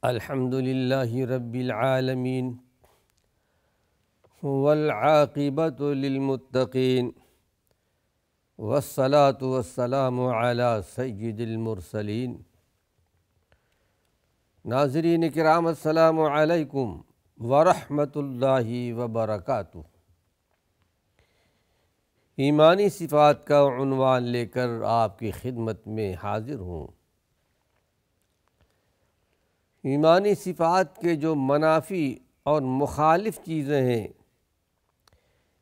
الحمد للہ رب العالمین والعاقبۃ للمتقین والصلاة والسلام علی سید المرسلین۔ ناظرین کرام السلام علیکم ورحمۃ اللہ وبرکاتہ۔ ایمانی صفات کا عنوان لے کر آپ کی خدمت میں حاضر ہوں۔ ایمانی صفات کے جو منافی اور مخالف چیزیں ہیں،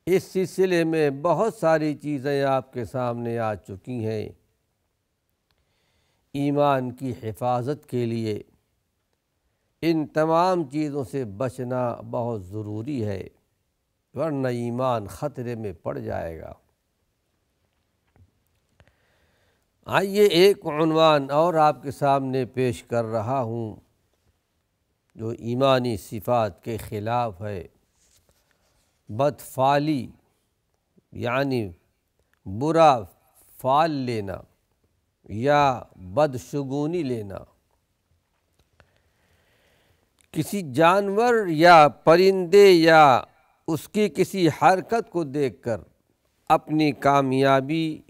اس سلسلے میں بہت ساری چیزیں آپ کے سامنے آ چکی ہیں۔ ایمان کی حفاظت کے لیے ان تمام چیزوں سے بچنا بہت ضروری ہے، ورنہ ایمان خطرے میں پڑ جائے گا۔ آئیے ایک عنوان اور آپ کے سامنے پیش کر رہا ہوں جو ایمانی صفات کے خلاف ہے۔ بدفعلی یعنی برا فعل لینا یا بدشگونی لینا۔ کسی جانور یا پرندے یا اس کی کسی حرکت کو دیکھ کر اپنی کامیابی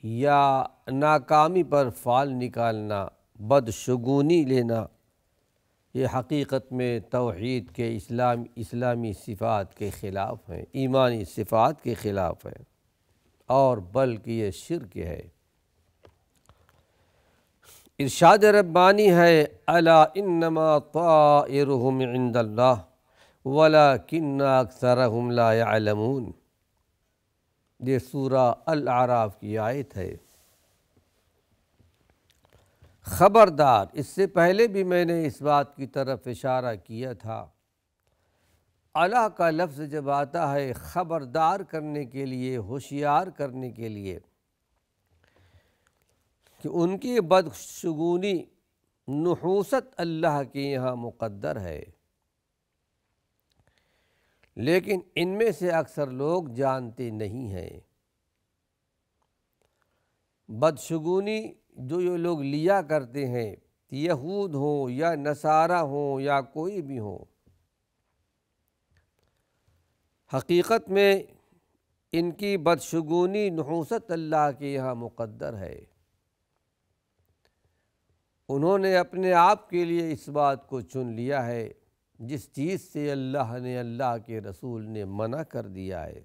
یا ناکامی پر فعل نکالنا، بدشگونی لینا، یہ حقیقت میں توحید کے اسلامی صفات کے خلاف ہیں، ایمانی صفات کے خلاف ہے، اور بلکہ یہ شرک ہے۔ ارشاد ربانی ہے الا انما طائرهم عند اللہ ولکن اکثرهم لا يعلمون۔ یہ سورہ الاعراف کی آیت ہے۔ خبردار، اس سے پہلے بھی میں نے اس بات کی طرف اشارہ کیا تھا، الا کا لفظ جب آتا ہے خبردار کرنے کے لیے، ہوشیار کرنے کے لیے کہ ان کی بدشگونی، نحوست اللہ کے یہاں مقدر ہے، لیکن ان میں سے اکثر لوگ جانتے نہیں ہیں۔ بدشگونی جو یہ لوگ لیا کرتے ہیں، یہود ہوں یا نصارہ ہوں یا کوئی بھی ہوں، حقیقت میں ان کی بدشگونی، نحوست اللہ کے یہاں مقدر ہے۔ انہوں نے اپنے آپ کے لیے اس بات کو چن لیا ہے جس چیز سے اللہ نے، اللہ کے رسول نے منع کر دیا ہے۔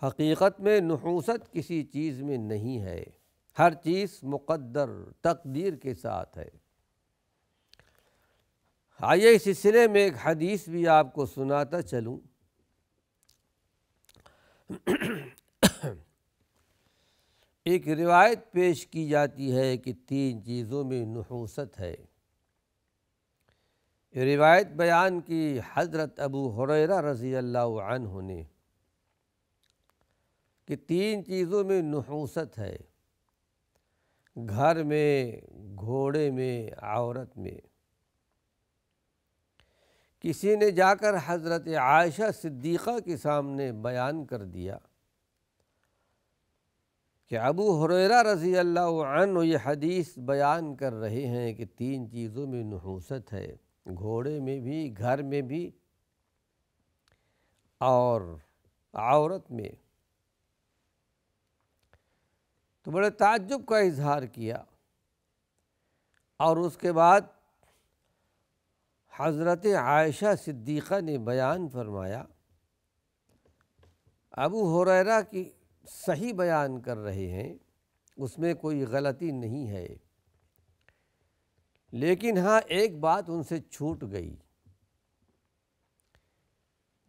حقیقت میں نحوست کسی چیز میں نہیں ہے، ہر چیز مقدر تقدیر کے ساتھ ہے۔ آئیے اس سلسلے میں ایک حدیث بھی آپ کو سناتا چلوں۔ ایک روایت پیش کی جاتی ہے کہ 3 چیزوں میں نحوست ہے۔ یہ روایت بیان کی حضرت ابو ہریرہ رضی اللہ عنہ نے کہ 3 چیزوں میں نحوست ہے، گھر میں، گھوڑے میں، عورت میں۔ کسی نے جا کر حضرت عائشہ صدیقہ کے سامنے بیان کر دیا کہ ابو ہریرہ رضی اللہ عنہ یہ حدیث بیان کر رہے ہیں کہ 3 چیزوں میں نحوست ہے، گھوڑے میں بھی، گھر میں بھی، اور عورت میں۔ تو بڑے تعجب کا اظہار کیا، اور اس کے بعد حضرت عائشہ صدیقہ نے بیان فرمایا، ابو ہریرہ کی صحیح بیان کر رہے ہیں، اس میں کوئی غلطی نہیں ہے، لیکن ہاں ایک بات ان سے چھوٹ گئی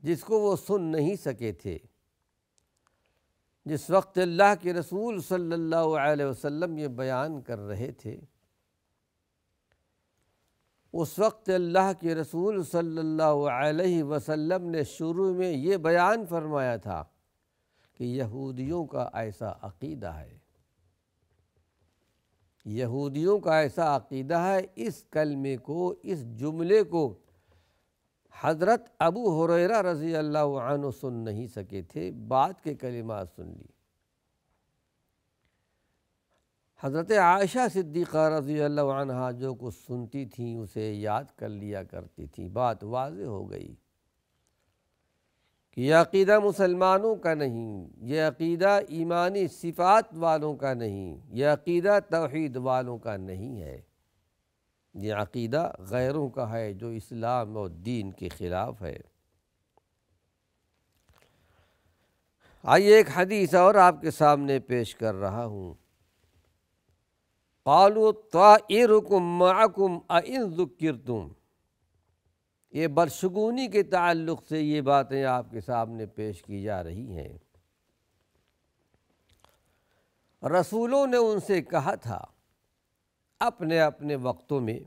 جس کو وہ سن نہیں سکے تھے۔ جس وقت اللہ کے رسول صلی اللہ علیہ وسلم یہ بیان کر رہے تھے، اس وقت اللہ کے رسول صلی اللہ علیہ وسلم نے شروع میں یہ بیان فرمایا تھا کہ یہودیوں کا ایسا عقیدہ ہے، یہودیوں کا ایسا عقیدہ ہے۔ اس کلمے کو، اس جملے کو حضرت ابو ہریرہ رضی اللہ عنہ سن نہیں سکے تھے، بعد کے کلمات سن لی۔ حضرت عائشہ صدیقہ رضی اللہ عنہا جو کچھ سنتی تھیں اسے یاد کر لیا کرتی تھیں۔ بات واضح ہو گئی کہ یہ عقیدہ مسلمانوں کا نہیں، یہ عقیدہ ایمانی صفات والوں کا نہیں، یہ عقیدہ توحید والوں کا نہیں ہے، یہ عقیدہ غیروں کا ہے جو اسلام اور دین کے خلاف ہے۔ آئیے ایک حدیث اور آپ کے سامنے پیش کر رہا ہوں۔ قالوا طائرکم معکم ان ذکرتم، یہ بدشگونی کے تعلق سے یہ باتیں آپ کے سامنے پیش کی جا رہی ہیں۔ رسولوں نے ان سے کہا تھا اپنے اپنے وقتوں میں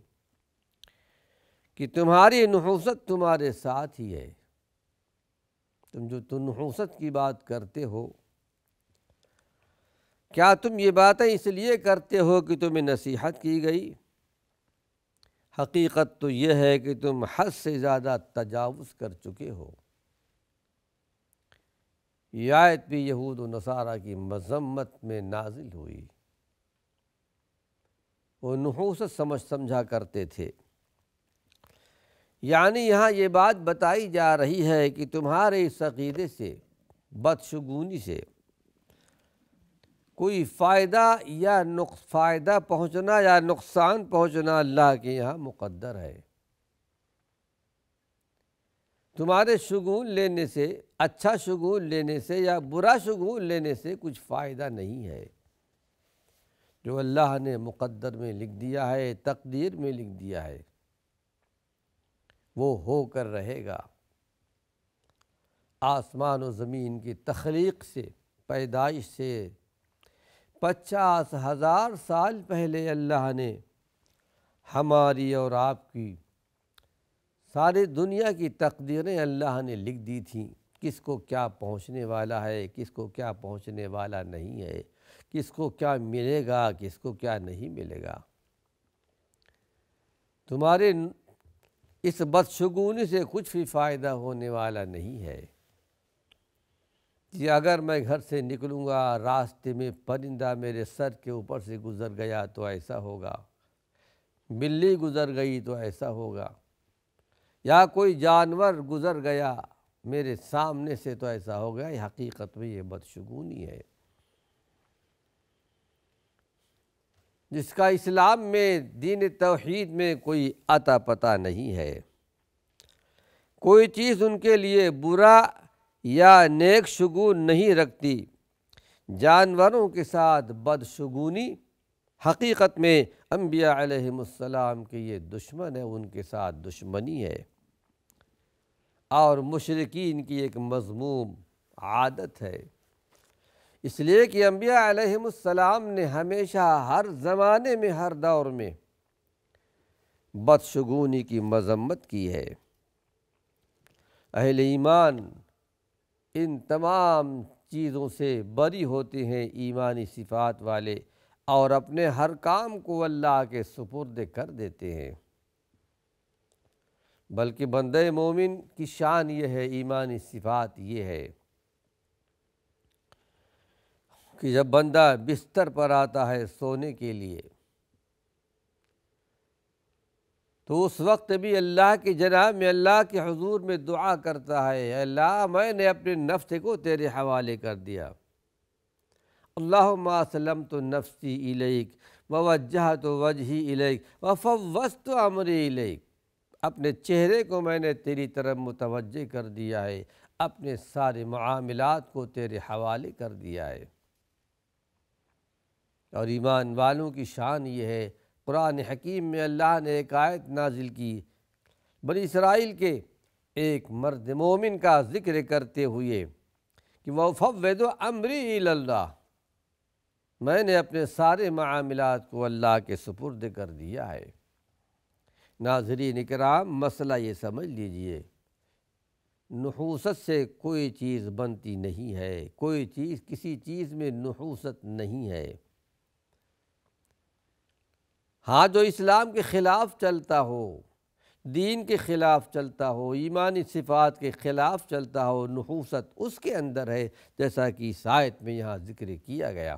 کہ تمہاری نحوست تمہارے ساتھ ہی ہے، تم جو نحوست کی بات کرتے ہو، کیا تم یہ باتیں اس لیے کرتے ہو کہ تمہیں نصیحت کی گئی؟ حقیقت تو یہ ہے کہ تم حد سے زیادہ تجاوز کر چکے ہو۔ یہ آیت بھی یہود و نصارہ کی مذمت میں نازل ہوئی۔ وہ نحوست سمجھا کرتے تھے، یعنی یہاں یہ بات بتائی جا رہی ہے کہ تمہارے اس عقیدے سے، بدشگونی سے کوئی فائدہ پہنچنا یا نقصان پہنچنا اللہ کے یہاں مقدر ہے۔ تمہارے شگون لینے سے، اچھا شگون لینے سے یا برا شگون لینے سے کچھ فائدہ نہیں ہے۔ جو اللہ نے مقدر میں لکھ دیا ہے، تقدیر میں لکھ دیا ہے، وہ ہو کر رہے گا۔ آسمان و زمین کی تخلیق سے، پیدائش سے 50,000 سال پہلے اللہ نے ہماری اور آپ کی ساری دنیا کی تقدیریں اللہ نے لکھ دی تھیں، کس کو کیا پہنچنے والا ہے، کس کو کیا پہنچنے والا نہیں ہے، کس کو کیا ملے گا، کس کو کیا نہیں ملے گا۔ تمہارے اس بدشگونی سے کچھ بھی فائدہ ہونے والا نہیں ہے کہ اگر میں گھر سے نکلوں گا، راستے میں پرندہ میرے سر کے اوپر سے گزر گیا تو ایسا ہوگا، بلی گزر گئی تو ایسا ہوگا، یا کوئی جانور گزر گیا میرے سامنے سے تو ایسا ہوگا۔ یہ حقیقت میں یہ بدشگونی ہے جس کا اسلام میں، دین توحید میں کوئی عطا پتہ نہیں ہے۔ کوئی چیز ان کے لیے برا یا نیک شگون نہیں رکھتی۔ جانوروں کے ساتھ بدشگونی حقیقت میں انبیاء علیہم السلام کے یہ دشمن ہے، ان کے ساتھ دشمنی ہے، اور مشرکین کی ایک مذموم عادت ہے۔ اس لیے کہ انبیاء علیہم السلام نے ہمیشہ، ہر زمانے میں، ہر دور میں بدشگونی کی مذمت کی ہے۔ اہل ایمان ان تمام چیزوں سے بری ہوتے ہیں، ایمانی صفات والے، اور اپنے ہر کام کو اللہ کے سپرد کر دیتے ہیں۔ بلکہ بندہ مومن کی شان یہ ہے، ایمانی صفات یہ ہے کہ جب بندہ بستر پر آتا ہے سونے کے لیے تو اس وقت بھی اللہ کی جناب میں، اللہ کے حضور میں دعا کرتا ہے، اے اللہ میں نے اپنے نفس کو تیرے حوالے کر دیا، اللہم اسلمت نفسی الیک ووجہت وجہی الیک وفوضت امری الیک، اپنے چہرے کو میں نے تیری طرف متوجہ کر دیا ہے، اپنے سارے معاملات کو تیرے حوالے کر دیا ہے۔ اور ایمان والوں کی شان یہ ہے، قرآن حکیم میں اللہ نے ایک آیت نازل کی، بنی اسرائیل کے ایک مرد مومن کا ذکر کرتے ہوئے کہ وَفَوِّضُ أَمْرِي إِلَى اللَّهِ، میں نے اپنے سارے معاملات کو اللہ کے سپرد کر دیا ہے۔ ناظرین اکرام، مسئلہ یہ سمجھ لیجئے، نحوست سے کوئی چیز بنتی نہیں ہے، کوئی چیز، کسی چیز میں نحوست نہیں ہے۔ ہاں، جو اسلام کے خلاف چلتا ہو، دین کے خلاف چلتا ہو، ایمانی صفات کے خلاف چلتا ہو، نحوست اس کے اندر ہے، جیسا کہ اس آیت میں یہاں ذکر کیا گیا۔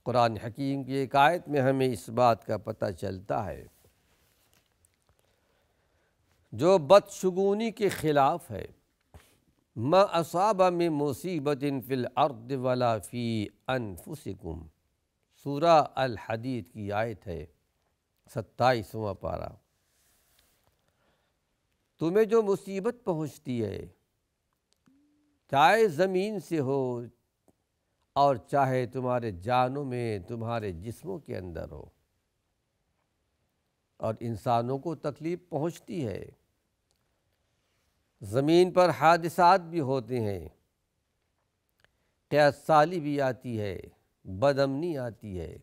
قرآن حکیم کی ایک آیت میں ہمیں اس بات کا پتہ چلتا ہے، جو بدشگونی کے خلاف ہے، ما اصاب من مصیبت فی الارض ولا فی انفسکم، سورہ الحدید کی آیت ہے، 27واں پارہ۔ تمہیں جو مصیبت پہنچتی ہے، چاہے زمین سے ہو اور چاہے تمہارے جانوں میں، تمہارے جسموں کے اندر ہو، اور انسانوں کو تکلیف پہنچتی ہے، زمین پر حادثات بھی ہوتے ہیں، قحط سالی بھی آتی ہے، بدامنی آتی ہے،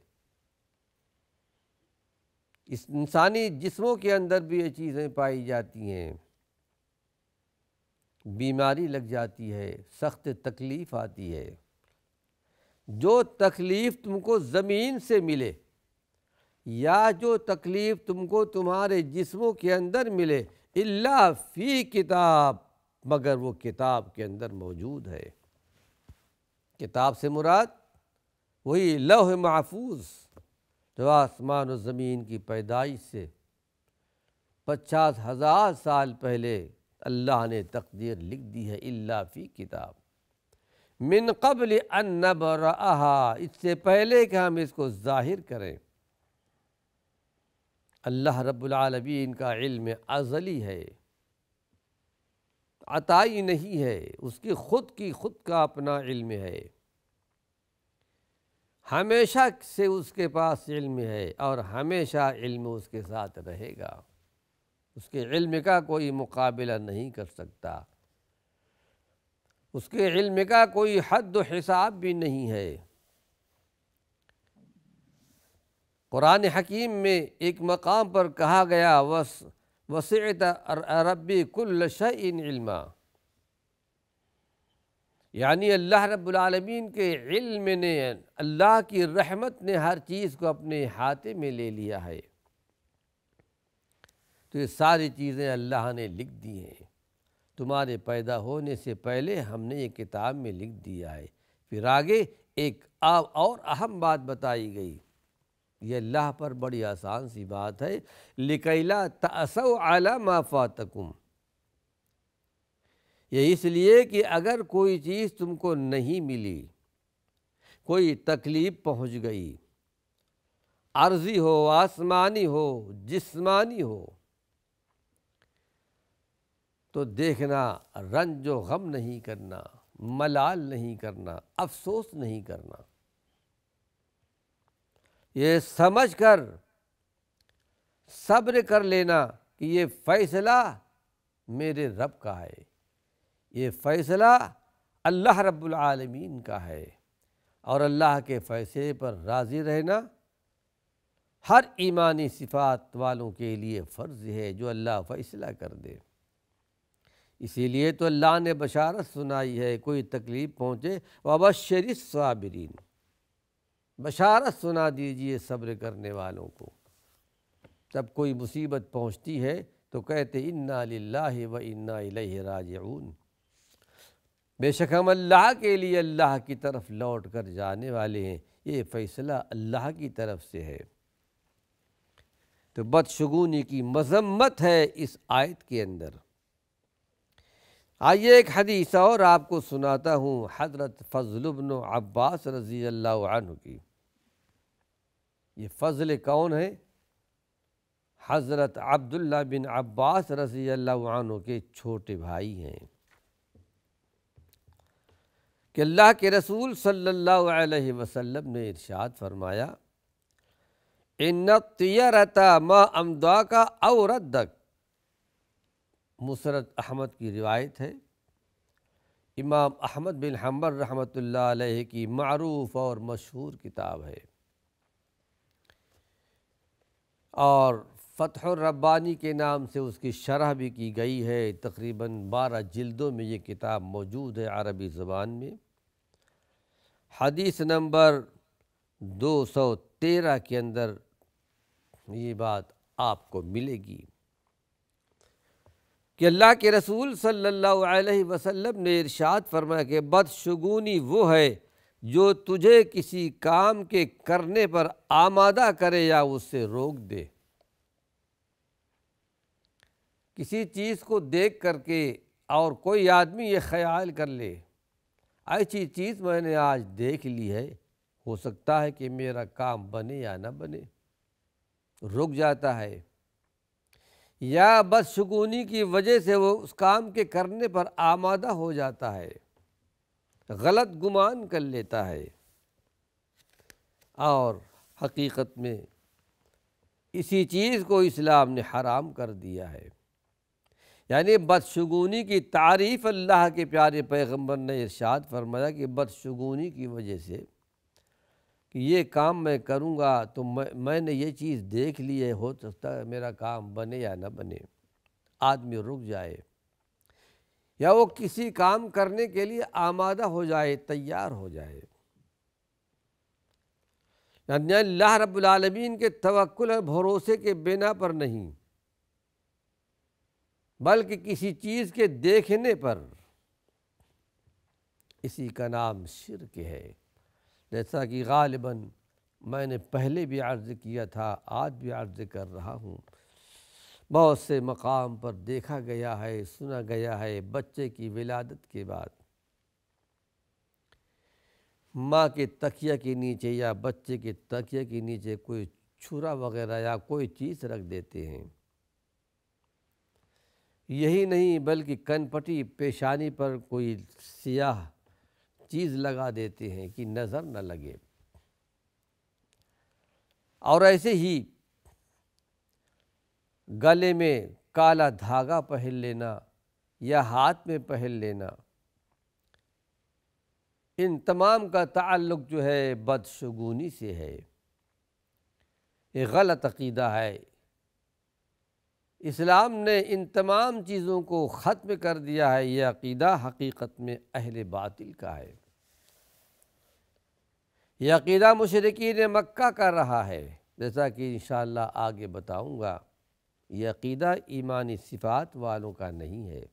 اس انسانی جسموں کے اندر بھی یہ چیزیں پائی جاتی ہیں، بیماری لگ جاتی ہے، سخت تکلیف آتی ہے۔ جو تکلیف تم کو زمین سے ملے یا جو تکلیف تم کو تمہارے جسموں کے اندر ملے، الا فی کتاب، مگر وہ کتاب کے اندر موجود ہے۔ کتاب سے مراد وہی لوح محفوظ جو آسمان و زمین کی پیدائش سے 50,000 سال پہلے اللہ نے تقدیر لکھ دی ہے، الا فی کتاب من قبل ان نبرأہا، اس سے پہلے کہ ہم اس کو ظاہر کریں۔ اللہ رب العالمین کا علم ازلی ہے، عطائی نہیں ہے، اس کی خود کا اپنا علم ہے، ہمیشہ سے اس کے پاس علم ہے اور ہمیشہ علم اس کے ساتھ رہے گا، اس کے علم کا کوئی مقابلہ نہیں کر سکتا، اس کے علم کا کوئی حد و حساب بھی نہیں ہے۔ قرآن حکیم میں ایک مقام پر کہا گیا وسعت ربی کل شیء علما، یعنی اللہ رب العالمین کے علم نے، اللہ کی رحمت نے ہر چیز کو اپنے احاطے میں لے لیا ہے۔ تو یہ ساری چیزیں اللہ نے لکھ دی ہیں، تمہارے پیدا ہونے سے پہلے ہم نے یہ کتاب میں لکھ دیا ہے۔ پھر آگے ایک اور اہم بات بتائی گئی، یہ اللہ پر بڑی آسان سی بات ہے، لِكَيْ لَا تَأْسَوْا عَلَى مَا فَاتَكُمْ، یہ اس لیے کہ اگر کوئی چیز تم کو نہیں ملی، کوئی تکلیف پہنچ گئی، عارضی ہو، آسمانی ہو، جسمانی ہو، تو دیکھنا، رنج و غم نہیں کرنا، ملال نہیں کرنا، افسوس نہیں کرنا، یہ سمجھ کر صبر کر لینا کہ یہ فیصلہ میرے رب کا ہے، یہ فیصلہ اللہ رب العالمین کا ہے، اور اللہ کے فیصلے پر راضی رہنا ہر ایمانی صفات والوں کے لیے فرض ہے، جو اللہ فیصلہ کر دے۔ اسی لیے تو اللہ نے بشارت سنائی ہے، کوئی تکلیف پہنچے وَبَشِّرِ الصَّابِرِينَ، بشارت سنا دیجئے صبر کرنے والوں کو۔ جب کوئی مصیبت پہنچتی ہے تو کہتے اِنَّا لِلَّهِ وَإِنَّا إِلَيْهِ راجعون، بے شک ہم اللہ کے لیے اللہ کی طرف لوٹ کر جانے والے ہیں، یہ فیصلہ اللہ کی طرف سے ہے۔ تو بدشگونی کی مذمت ہے اس آیت کے اندر۔ آئیے ایک حدیث اور آپ کو سناتا ہوں، حضرت فضل بن عباس رضی اللہ عنہ کی۔ یہ فضل کون ہے؟ حضرت عبداللہ بن عباس رضی اللہ عنہ کے چھوٹے بھائی ہیں، کہ اللہ کے رسول صلی اللہ علیہ وسلم نے ارشاد فرمایا، ان الطیرۃ ما امداک او ردک، مسند احمد کی روایت ہے، امام احمد بن حنبل رحمۃ اللہ علیہ کی معروف اور مشہور کتاب ہے، اور فتح الربانی کے نام سے اس کی شرح بھی کی گئی ہے، تقریباً 12 جلدوں میں یہ کتاب موجود ہے عربی زبان میں۔ حدیث نمبر 213 کے اندر یہ بات آپ کو ملے گی کہ اللہ کے رسول صلی اللہ علیہ وسلم نے ارشاد فرمایا کہ بدشگونی وہ ہے جو تجھے کسی کام کے کرنے پر آمادہ کرے یا اس سے روک دے۔ کسی چیز کو دیکھ کر کے اور کوئی آدمی یہ خیال کر لے ایسی چیز میں نے آج دیکھ لی ہے، ہو سکتا ہے کہ میرا کام بنے یا نہ بنے، رک جاتا ہے، یا بدشگونی کی وجہ سے وہ اس کام کے کرنے پر آمادہ ہو جاتا ہے، غلط گمان کر لیتا ہے، اور حقیقت میں اسی چیز کو اسلام نے حرام کر دیا ہے۔ یعنی بدشگونی کی تعریف اللہ کے پیارے پیغمبر نے ارشاد فرمایا کہ بدشگونی کی وجہ سے کہ یہ کام میں کروں گا تو میں نے یہ چیز دیکھ لی ہے، ہو سکتا ہے میرا کام بنے یا نہ بنے، آدمی رک جائے یا وہ کسی کام کرنے کے لیے آمادہ ہو جائے، تیار ہو جائے۔ یعنی اللہ رب العالمین کے توکل اور بھروسے کے بنا پر نہیں، بلکہ کسی چیز کے دیکھنے پر، اسی کا نام شرک ہے۔ جیسا کہ غالباً میں نے پہلے بھی عرض کیا تھا، آج بھی عرض کر رہا ہوں، بہت سے مقام پر دیکھا گیا ہے، سنا گیا ہے، بچے کی ولادت کے بعد ماں کے تکیہ کے نیچے یا بچے کے تکیہ کے نیچے کوئی چھرا وغیرہ یا کوئی چیز رکھ دیتے ہیں۔ یہی نہیں بلکہ کن پٹی پیشانی پر کوئی سیاہ چیز لگا دیتے ہیں کہ نظر نہ لگے، اور ایسے ہی گلے میں کالا دھاگا پہن لینا یا ہاتھ میں پہن لینا، ان تمام کا تعلق جو ہے بدشگونی سے ہے۔ یہ غلط عقیدہ ہے۔ اسلام نے ان تمام چیزوں کو ختم کر دیا ہے۔ یہ عقیدہ حقیقت میں اہل باطل کا ہے، یہ عقیدہ مشرکین مکہ کا رہا ہے، جیسا کہ انشاءاللہ آگے بتاؤں گا۔ یہ عقیدہ ایمانی صفات والوں کا نہیں ہے۔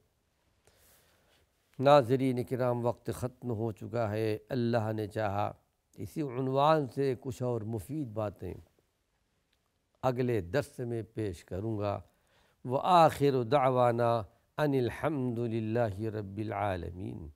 ناظرین کرام، وقت ختم ہو چکا ہے، اللہ نے چاہا اسی عنوان سے کچھ اور مفید باتیں اگلے درس میں پیش کروں گا۔ وآخر دعوانا ان الحمد للہ رب العالمین۔